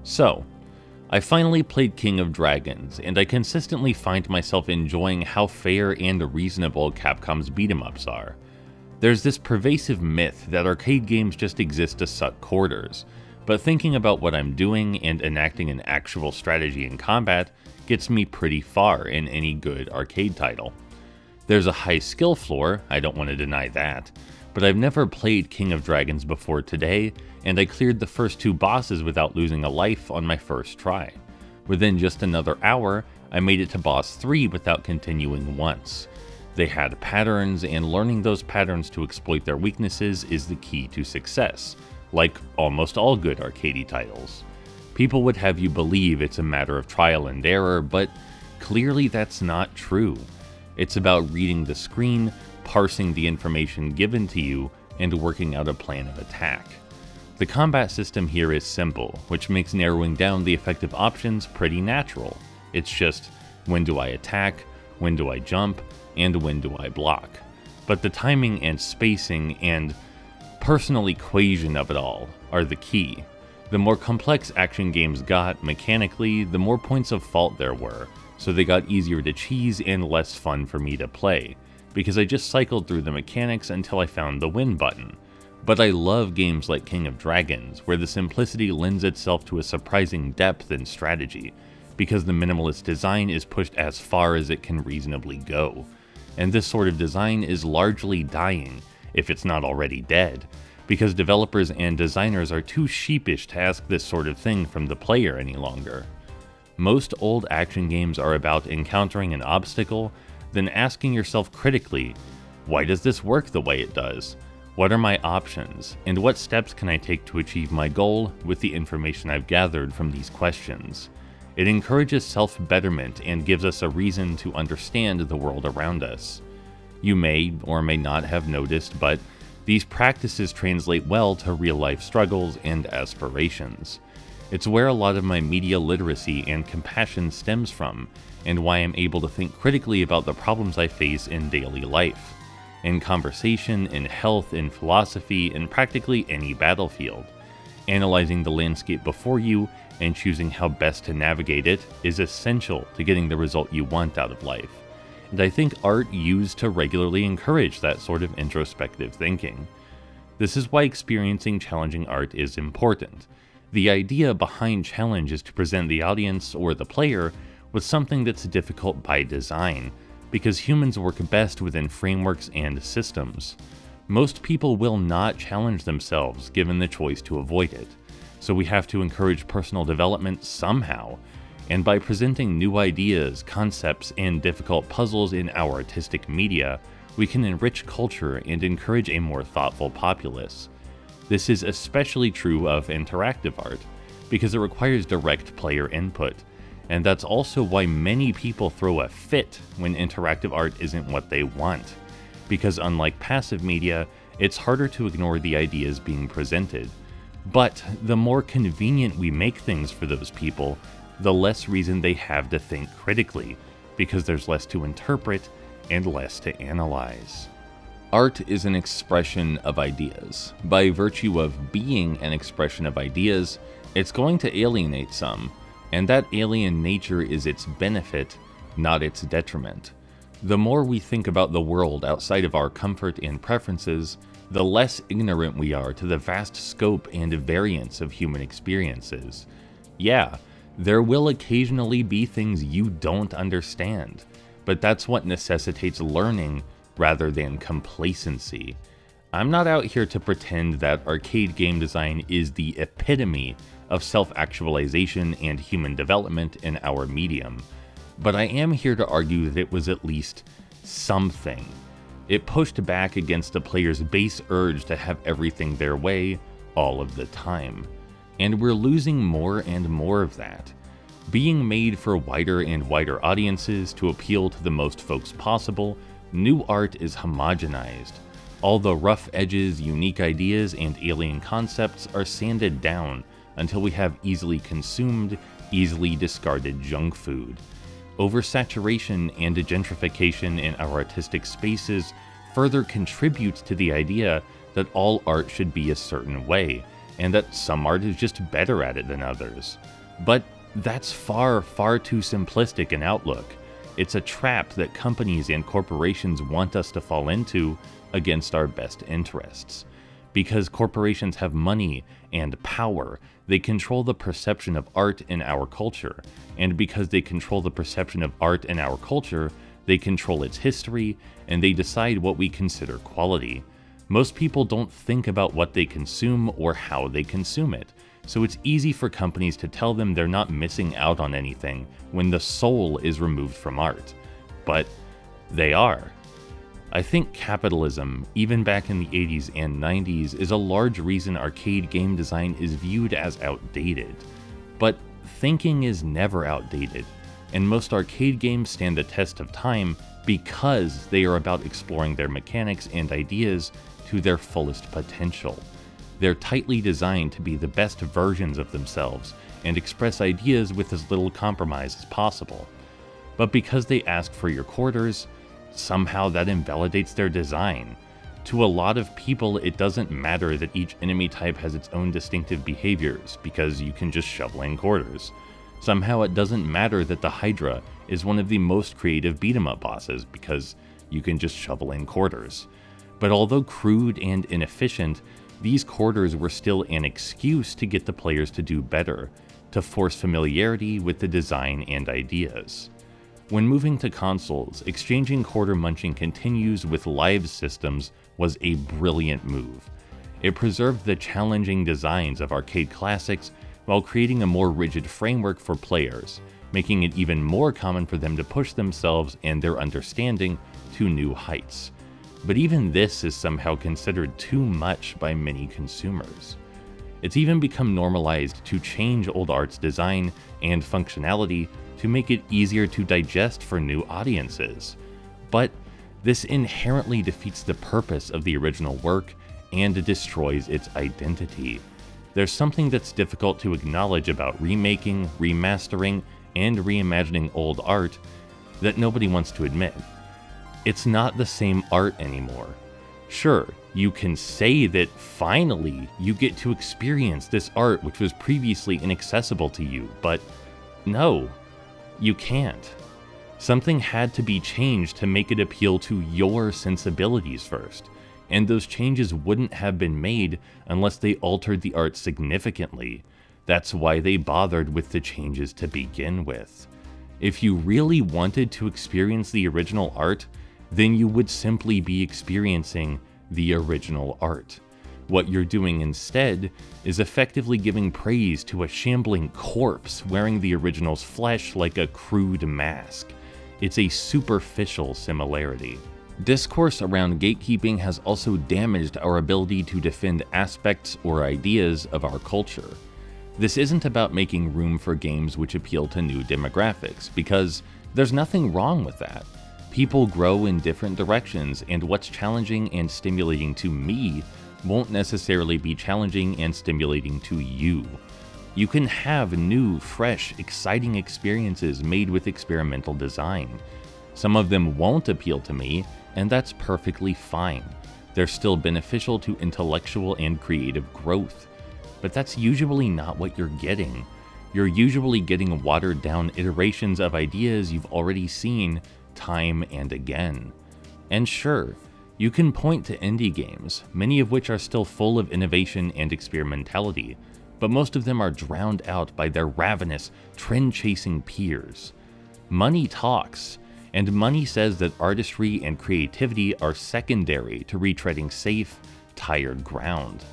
So, I finally played King of Dragons, and I consistently find myself enjoying how fair and reasonable Capcom's beat-em-ups are. There's this pervasive myth that arcade games just exist to suck quarters, but thinking about what I'm doing and enacting an actual strategy in combat gets me pretty far in any good arcade title. There's a high skill floor, I don't want to deny that, but I've never played King of Dragons before today, and I cleared the first 2 bosses without losing a life on my first try. Within just another hour, I made it to boss 3 without continuing once. They had patterns, and learning those patterns to exploit their weaknesses is the key to success, like almost all good arcadey titles. People would have you believe it's a matter of trial and error, but clearly that's not true. It's about reading the screen, parsing the information given to you, and working out a plan of attack. The combat system here is simple, which makes narrowing down the effective options pretty natural. It's just, when do I attack, when do I jump, and when do I block? But the timing and spacing and personal equation of it all are the key. The more complex action games got mechanically, the more points of fault there were, so they got easier to cheese and less fun for me to play, because I just cycled through the mechanics until I found the win button. But I love games like King of Dragons, where the simplicity lends itself to a surprising depth and strategy, because the minimalist design is pushed as far as it can reasonably go. And this sort of design is largely dying, if it's not already dead, because developers and designers are too sheepish to ask this sort of thing from the player any longer. Most old action games are about encountering an obstacle, then asking yourself critically, why does this work the way it does? What are my options, and what steps can I take to achieve my goal with the information I've gathered from these questions? It encourages self-betterment and gives us a reason to understand the world around us. You may or may not have noticed, but these practices translate well to real-life struggles and aspirations. It's where a lot of my media literacy and compassion stems from, and why I'm able to think critically about the problems I face in daily life. In conversation, in health, in philosophy, in practically any battlefield. Analyzing the landscape before you and choosing how best to navigate it is essential to getting the result you want out of life. And I think art used to regularly encourage that sort of introspective thinking. This is why experiencing challenging art is important. The idea behind challenge is to present the audience or the player with something that's difficult by design, because humans work best within frameworks and systems. Most people will not challenge themselves given the choice to avoid it, so we have to encourage personal development somehow, and by presenting new ideas, concepts, and difficult puzzles in our artistic media, we can enrich culture and encourage a more thoughtful populace. This is especially true of interactive art, because it requires direct player input, and that's also why many people throw a fit when interactive art isn't what they want, because unlike passive media, it's harder to ignore the ideas being presented. But the more convenient we make things for those people, the less reason they have to think critically, because there's less to interpret and less to analyze. Art is an expression of ideas. By virtue of being an expression of ideas, it's going to alienate some, and that alien nature is its benefit, not its detriment. The more we think about the world outside of our comfort and preferences, the less ignorant we are to the vast scope and variance of human experiences. Yeah, there will occasionally be things you don't understand, but that's what necessitates learning rather than complacency. I'm not out here to pretend that arcade game design is the epitome of self-actualization and human development in our medium, but I am here to argue that it was at least something. It pushed back against the player's base urge to have everything their way all of the time, and we're losing more and more of that. Being made for wider and wider audiences to appeal to the most folks possible, new art is homogenized. All the rough edges, unique ideas, and alien concepts are sanded down until we have easily consumed, easily discarded junk food. Oversaturation and gentrification in our artistic spaces further contributes to the idea that all art should be a certain way, and that some art is just better at it than others. But that's far, far too simplistic an outlook. It's a trap that companies and corporations want us to fall into against our best interests. Because corporations have money and power, they control the perception of art in our culture. And because they control the perception of art in our culture, they control its history, and they decide what we consider quality. Most people don't think about what they consume or how they consume it, so it's easy for companies to tell them they're not missing out on anything when the soul is removed from art. But they are. I think capitalism, even back in the 80s and 90s, is a large reason arcade game design is viewed as outdated. But thinking is never outdated, and most arcade games stand the test of time because they are about exploring their mechanics and ideas to their fullest potential. They're tightly designed to be the best versions of themselves and express ideas with as little compromise as possible. But because they ask for your quarters, somehow that invalidates their design. To a lot of people, it doesn't matter that each enemy type has its own distinctive behaviors because you can just shovel in quarters. Somehow it doesn't matter that the Hydra is one of the most creative beat-em-up bosses because you can just shovel in quarters. But although crude and inefficient, these quarters were still an excuse to get the players to do better, to force familiarity with the design and ideas. When moving to consoles, exchanging quarter munching continues with live systems was a brilliant move. It preserved the challenging designs of arcade classics while creating a more rigid framework for players, making it even more common for them to push themselves and their understanding to new heights. But even this is somehow considered too much by many consumers. It's even become normalized to change old art's design and functionality to make it easier to digest for new audiences. But this inherently defeats the purpose of the original work and destroys its identity. There's something that's difficult to acknowledge about remaking, remastering, and reimagining old art that nobody wants to admit. It's not the same art anymore. Sure, you can say that finally you get to experience this art which was previously inaccessible to you, but no, you can't. Something had to be changed to make it appeal to your sensibilities first, and those changes wouldn't have been made unless they altered the art significantly. That's why they bothered with the changes to begin with. If you really wanted to experience the original art, then you would simply be experiencing the original art. What you're doing instead is effectively giving praise to a shambling corpse wearing the original's flesh like a crude mask. It's a superficial similarity. Discourse around gatekeeping has also damaged our ability to defend aspects or ideas of our culture. This isn't about making room for games which appeal to new demographics, because there's nothing wrong with that. People grow in different directions, and what's challenging and stimulating to me won't necessarily be challenging and stimulating to you. You can have new, fresh, exciting experiences made with experimental design. Some of them won't appeal to me, and that's perfectly fine. They're still beneficial to intellectual and creative growth. But that's usually not what you're getting. You're usually getting watered down iterations of ideas you've already seen time and again. And sure, you can point to indie games, many of which are still full of innovation and experimentality, but most of them are drowned out by their ravenous, trend-chasing peers. Money talks, and money says that artistry and creativity are secondary to retreading safe, tired ground.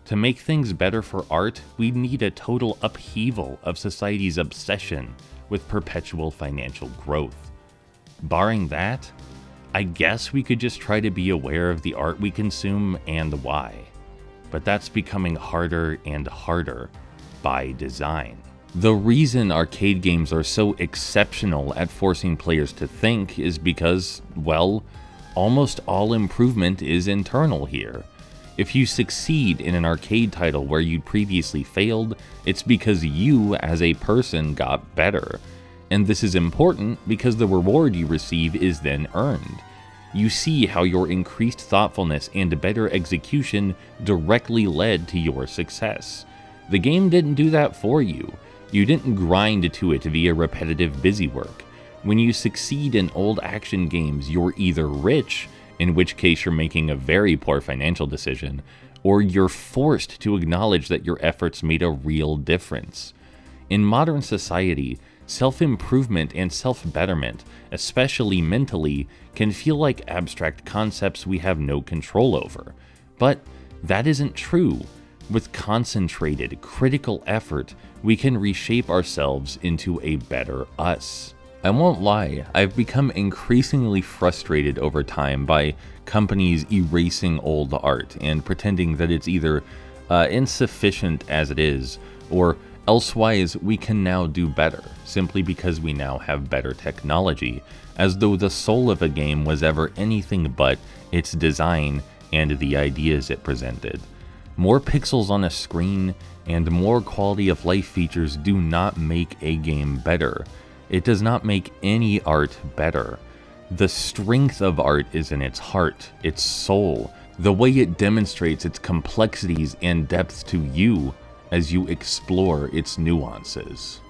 To make things better for art, we need a total upheaval of society's obsession with perpetual financial growth. Barring that, I guess we could just try to be aware of the art we consume and why. But that's becoming harder and harder by design. The reason arcade games are so exceptional at forcing players to think is because, well, almost all improvement is internal here. If you succeed in an arcade title where you'd previously failed, it's because you, as a person, got better. And this is important because the reward you receive is then earned. you see how your increased thoughtfulness and better execution directly led to your success. The game didn't do that for you. You didn't grind to it via repetitive busywork. When you succeed in old action games, you're either rich, in which case you're making a very poor financial decision, or you're forced to acknowledge that your efforts made a real difference. In modern society, self-improvement and self-betterment, especially mentally, can feel like abstract concepts we have no control over. But that isn't true. With concentrated, critical effort, we can reshape ourselves into a better us. I won't lie, I've become increasingly frustrated over time by companies erasing old art and pretending that it's either insufficient as it is, or elsewise we can now do better, simply because we now have better technology, as though the soul of a game was ever anything but its design and the ideas it presented. More pixels on a screen and more quality of life features do not make a game better. It does not make any art better. The strength of art is in its heart, its soul, the way it demonstrates its complexities and depth to you as you explore its nuances.